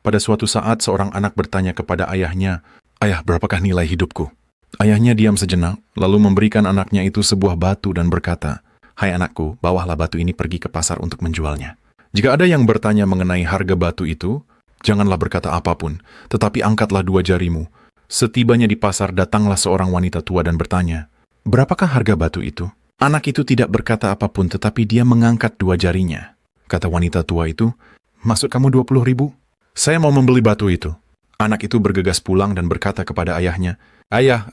Pada suatu saat, seorang anak bertanya kepada ayahnya, "Ayah, berapakah nilai hidupku?" Ayahnya diam sejenak, lalu memberikan anaknya itu sebuah batu dan berkata, "Hai anakku, bawalah batu ini pergi ke pasar untuk menjualnya." Jika ada yang bertanya mengenai harga batu itu, janganlah berkata apapun, tetapi angkatlah dua jarimu. Setibanya di pasar, datanglah seorang wanita tua dan bertanya, "Berapakah harga batu itu?" Anak itu tidak berkata apapun, tetapi dia mengangkat dua jarinya. Kata wanita tua itu, "Maksud kamu 20.000? Saya mau membeli batu itu." Anak itu bergegas pulang dan berkata kepada ayahnya, Ayah,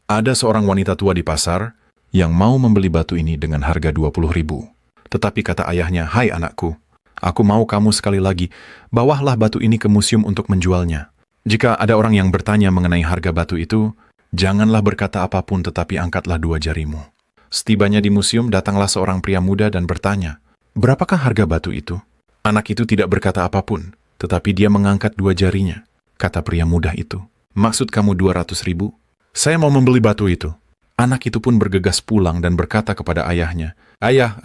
ada seorang wanita tua di pasar yang mau membeli batu ini dengan harga 20.000. Tetapi kata ayahnya, "Hai anakku, aku mau kamu sekali lagi, bawalah batu ini ke museum untuk menjualnya." Jika ada orang yang bertanya mengenai harga batu itu, janganlah berkata apapun tetapi angkatlah dua jarimu. Setibanya di museum, datanglah seorang pria muda dan bertanya, "Berapakah harga batu itu?" Anak itu tidak berkata apapun, tetapi dia mengangkat dua jarinya. Kata pria muda itu, "Maksud kamu 200.000? Saya mau membeli batu itu." Anak itu pun bergegas pulang dan berkata kepada ayahnya, Ayah,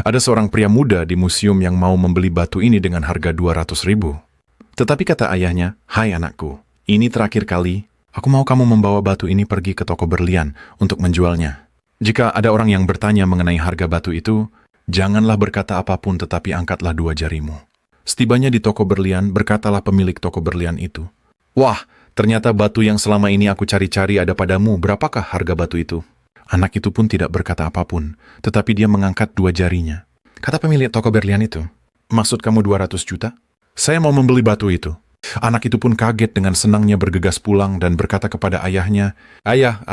ada seorang pria muda di museum yang mau membeli batu ini dengan harga 200.000. Tetapi kata ayahnya, "Hai anakku, ini terakhir kali, aku mau kamu membawa batu ini pergi ke toko berlian untuk menjualnya." Jika ada orang yang bertanya mengenai harga batu itu, janganlah berkata apapun tetapi angkatlah dua jarimu. Setibanya di toko berlian, berkatalah pemilik toko berlian itu, "Wah, ternyata batu yang selama ini aku cari-cari ada padamu. Berapakah harga batu itu?" Anak itu pun tidak berkata apapun, tetapi dia mengangkat dua jarinya. Kata pemilik toko berlian itu, "Maksud kamu 200 juta? Saya mau membeli batu itu." Anak itu pun kaget, dengan senangnya bergegas pulang dan berkata kepada ayahnya, Ayah,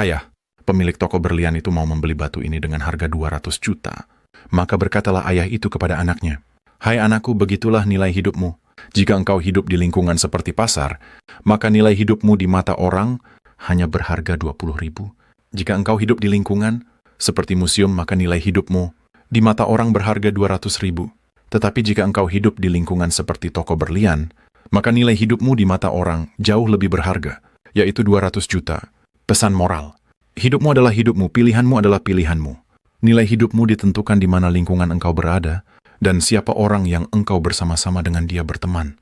pemilik toko berlian itu mau membeli batu ini dengan harga 200 juta. Maka berkatalah ayah itu kepada anaknya, "Hai anakku, begitulah nilai hidupmu. Jika engkau hidup di lingkungan seperti pasar, maka nilai hidupmu di mata orang hanya berharga 20.000. Jika engkau hidup di lingkungan seperti museum, maka nilai hidupmu di mata orang berharga 200.000. Tetapi jika engkau hidup di lingkungan seperti toko berlian, maka nilai hidupmu di mata orang jauh lebih berharga, yaitu 200 juta. Pesan moral, hidupmu adalah hidupmu, pilihanmu adalah pilihanmu. Nilai hidupmu ditentukan di mana lingkungan engkau berada, dan siapa orang yang engkau bersama-sama dengan dia berteman.